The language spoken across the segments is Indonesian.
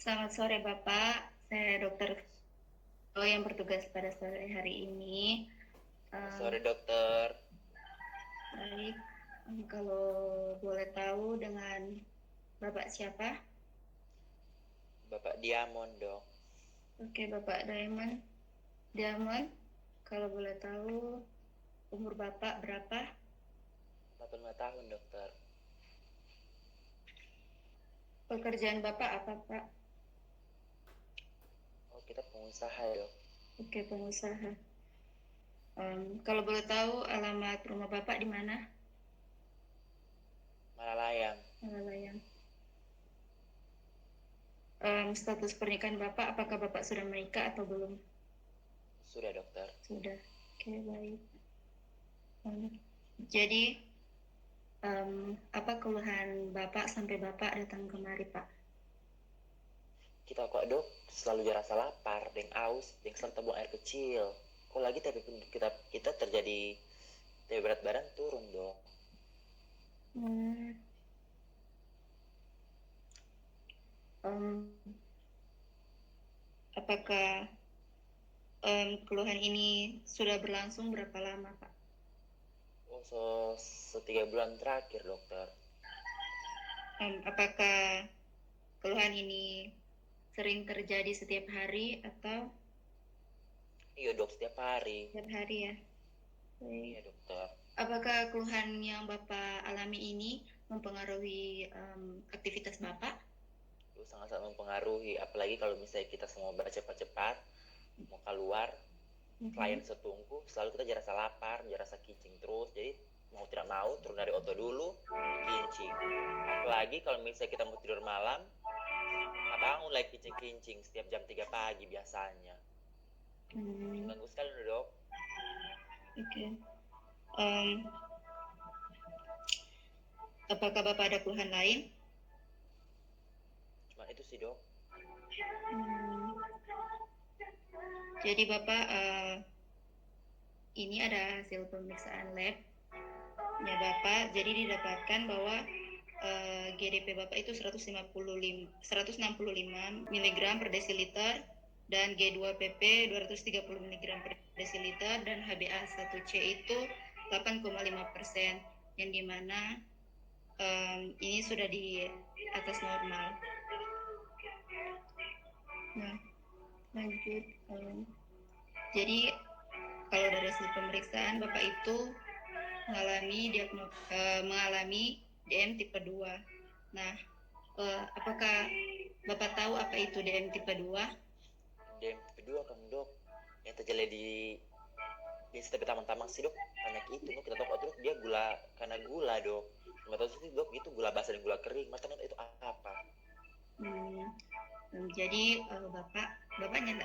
Selamat sore Bapak, saya Dokter yang bertugas pada sore hari ini. Sore dokter. Baik, kalau boleh tahu dengan Bapak siapa? Bapak Diamond dok. Oke, Bapak Diamond. Diamond, kalau boleh tahu umur Bapak berapa? 85 tahun dokter. Pekerjaan Bapak apa Pak? Oh kita pengusaha dok. Oke, pengusaha. Kalau boleh tahu alamat rumah Bapak di mana? Malalayang. Malalayang. Status pernikahan Bapak, apakah Bapak sudah menikah atau belum? Sudah dokter. Sudah. Oke, baik. Jadi apa keluhan Bapak sampai Bapak datang kemari, Pak? Kita kok dok selalu rasa lapar, deng aus, deng serta buang air kecil. Kok lagi tapi kita terjadi berat badan turun dok. Hmm, em, apakah keluhan ini sudah berlangsung berapa lama, Pak? Oh setiga bulan terakhir dokter. Apakah keluhan ini sering terjadi setiap hari atau Iya dok setiap hari. setiap hari ya? Iya Baik. dokter. Apakah keluhan yang Bapak alami ini mempengaruhi aktivitas Bapak? Itu sangat-sangat mempengaruhi. Apalagi kalau misalnya kita semua cepat-cepat mau keluar, klien setunggu selalu kita jarasa lapar, jarasa kencing terus. Jadi mau tidak mau turun dari oto dulu kencing. Apalagi kalau misalnya kita mau tidur malam, kita bangun lagi kencing-kencing setiap jam 3 pagi biasanya. Mengganggu sekali dok. Oke. Em, apakah Bapak ada keluhan lain? Cuma itu sih dok. Hmm, jadi Bapak ini ada hasil pemeriksaan lab ya Bapak. Jadi didapatkan bahwa GDP Bapak itu 165 mg per desiliter dan G2PP 230 mg per desiliter dan HbA1c itu 8,5%, yang dimana ini sudah di atas normal. Nah, lanjut. Jadi kalau dari hasil pemeriksaan Bapak itu mengalami DM tipe 2. Nah, apakah Bapak tahu apa itu DM tipe 2? DM kedua kan dok, yang terjadi di setiap taman-taman sih dok, banyak itu dok. Kita tahu dok dia gula, karena gula dok. Cuma tahu sih dok itu gula basah dan gula kering. Mata itu apa? Jadi bapaknya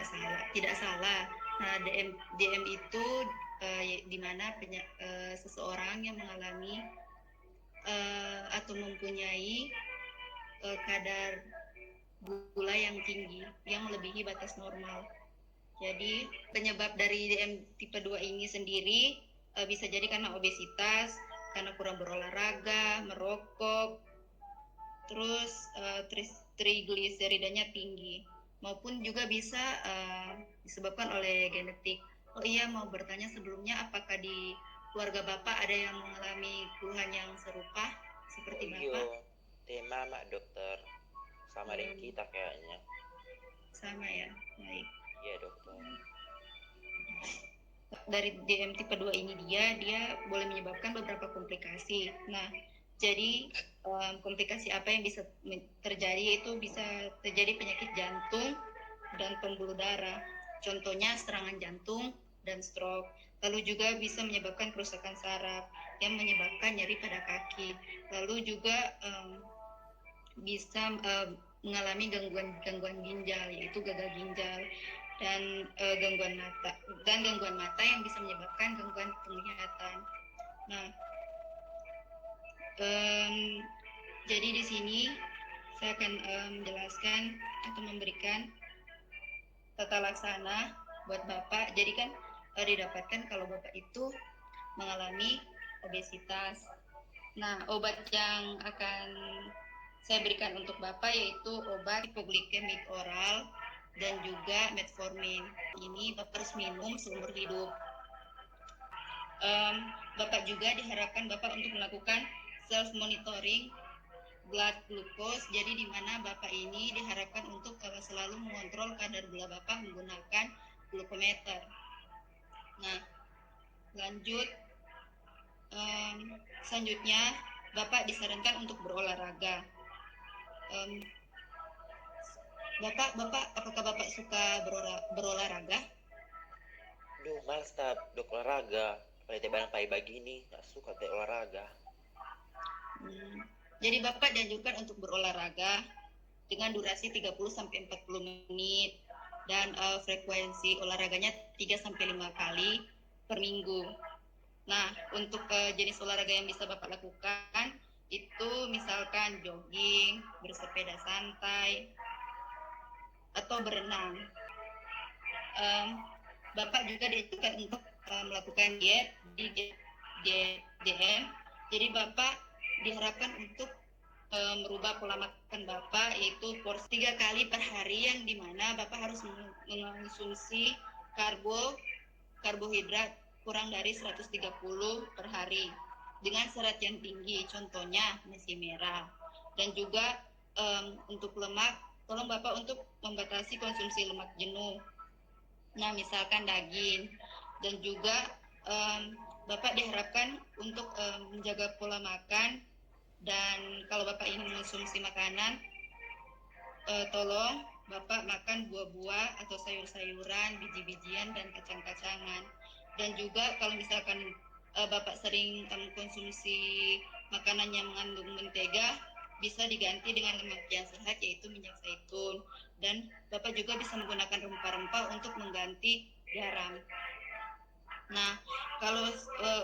tidak salah. Nah, DM itu di mana seseorang yang mengalami atau mempunyai kadar gula yang tinggi yang melebihi batas normal. Jadi penyebab dari DM tipe 2 ini sendiri bisa jadi karena obesitas, karena kurang berolahraga, merokok, terus trigliseridanya tinggi, maupun juga bisa disebabkan oleh genetik. Oh iya, mau bertanya sebelumnya, apakah di keluarga Bapak ada yang mengalami keluhan yang serupa seperti Bapak? Tema mak dokter sama dengan kita kayaknya. Sama ya, baik. Iya dokter. Dari DM tipe 2 ini dia boleh menyebabkan beberapa komplikasi. Nah, jadi komplikasi apa yang bisa terjadi, yaitu bisa terjadi penyakit jantung dan pembuluh darah. Contohnya serangan jantung dan stroke. Lalu juga bisa menyebabkan kerusakan saraf yang menyebabkan nyeri pada kaki. Lalu juga bisa mengalami gangguan ginjal, yaitu gagal ginjal, dan gangguan mata yang bisa menyebabkan gangguan penglihatan. Nah, jadi di sini saya akan menjelaskan atau memberikan tata laksana buat Bapak. Jadi kan didapatkan kalau Bapak itu mengalami obesitas. Nah, obat yang akan saya berikan untuk Bapak yaitu obat hipoglikemik oral dan juga metformin. Ini Bapak harus minum seumur hidup. Bapak juga diharapkan Bapak untuk melakukan self monitoring blood glucose. Jadi di mana Bapak ini diharapkan untuk selalu mengontrol kadar gula Bapak menggunakan glukometer. Nah, lanjut selanjutnya Bapak disarankan untuk berolahraga. Bapak, apakah Bapak suka berolahraga? Duh, males dok olahraga. Apalagi barang pagi ini, gak suka teh olahraga. Jadi Bapak dianjurkan untuk berolahraga dengan durasi 30-40 menit dan frekuensi olahraganya 3-5 kali per minggu. Nah, untuk jenis olahraga yang bisa Bapak lakukan itu misalkan jogging, bersepeda santai, atau berenang. Bapak juga dianjurkan untuk melakukan diet di DM. Jadi Bapak diharapkan untuk merubah pola makan Bapak yaitu porsi 3 kali per hari, yang dimana Bapak harus mengonsumsi karbohidrat kurang dari 130 per hari dengan serat yang tinggi, contohnya nasi merah. Dan juga untuk lemak, tolong Bapak untuk membatasi konsumsi lemak jenuh. Nah, misalkan daging. Dan juga Bapak diharapkan untuk menjaga pola makan, dan kalau Bapak ingin mengonsumsi makanan, tolong Bapak makan buah-buah atau sayur-sayuran, biji-bijian, dan kacang-kacangan. Dan juga kalau misalkan Bapak sering mengkonsumsi makanan yang mengandung mentega, bisa diganti dengan lemak yang sehat yaitu minyak zaitun. Dan Bapak juga bisa menggunakan rempah-rempah untuk mengganti garam. Nah, kalau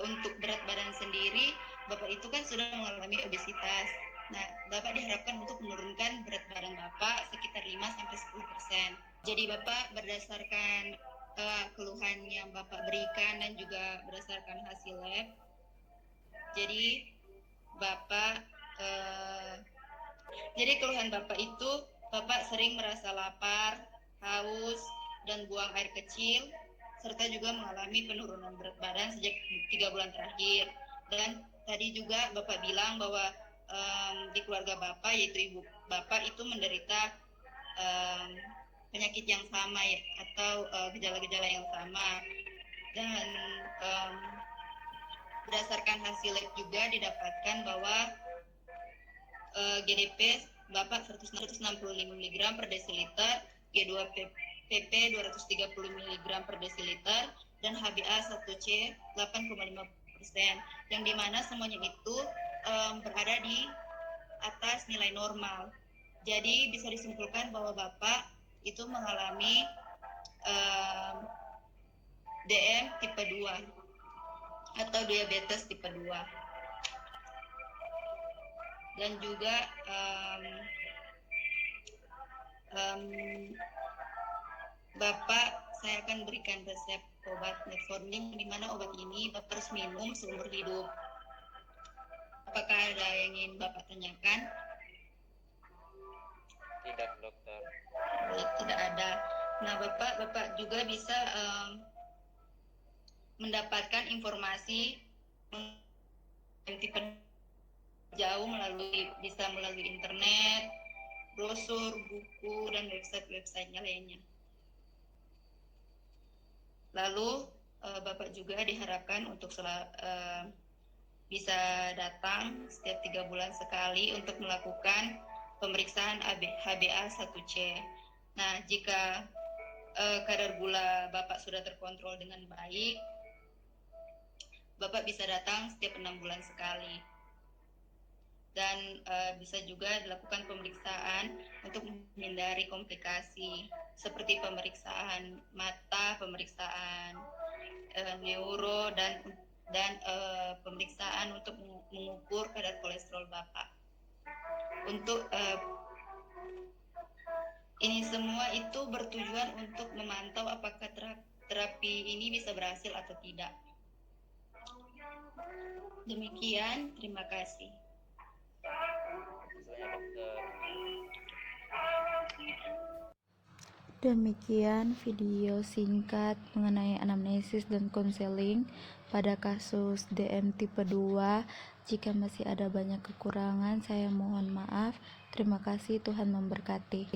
untuk berat badan sendiri, Bapak itu kan sudah mengalami obesitas. Nah, Bapak diharapkan untuk menurunkan berat badan Bapak sekitar 5-10%. Jadi Bapak berdasarkan keluhan yang Bapak berikan dan juga berdasarkan hasil lab, jadi Bapak jadi keluhan Bapak itu, Bapak sering merasa lapar, haus, dan buang air kecil, serta juga mengalami penurunan berat badan sejak 3 bulan terakhir. Dan tadi juga Bapak bilang bahwa di keluarga Bapak, yaitu ibu Bapak itu menderita penyakit yang sama ya, atau gejala-gejala yang sama. Dan berdasarkan hasil lab juga didapatkan bahwa GDP Bapak 165 mg per desiliter, G2PP 230 mg per desiliter, dan HbA1c 8,5%, yang dimana semuanya itu berada di atas nilai normal. Jadi bisa disimpulkan bahwa Bapak itu mengalami DM tipe 2 atau diabetes tipe 2. Dan juga Bapak, saya akan berikan resep obat metformin, di mana obat ini Bapak harus minum seumur hidup. Apakah ada yang ingin Bapak tanyakan? Tidak, dokter. Tidak ada. Nah, Bapak juga bisa mendapatkan informasi jauh bisa melalui internet, brosur, buku, dan website-websitenya lainnya. Lalu Bapak juga diharapkan untuk bisa datang setiap 3 bulan sekali untuk melakukan pemeriksaan HbA1c. Nah, jika kadar gula Bapak sudah terkontrol dengan baik, Bapak bisa datang setiap 6 bulan sekali. Dan bisa juga dilakukan pemeriksaan untuk menghindari komplikasi seperti pemeriksaan mata, pemeriksaan neuro, dan pemeriksaan untuk mengukur kadar kolesterol Bapak. Untuk ini semua itu bertujuan untuk memantau apakah terapi ini bisa berhasil atau tidak. Demikian, terima kasih. Misalnya dokter. Demikian video singkat mengenai anamnesis dan konseling pada kasus DM tipe 2. Jika masih ada banyak kekurangan, saya mohon maaf. Terima kasih, Tuhan memberkati.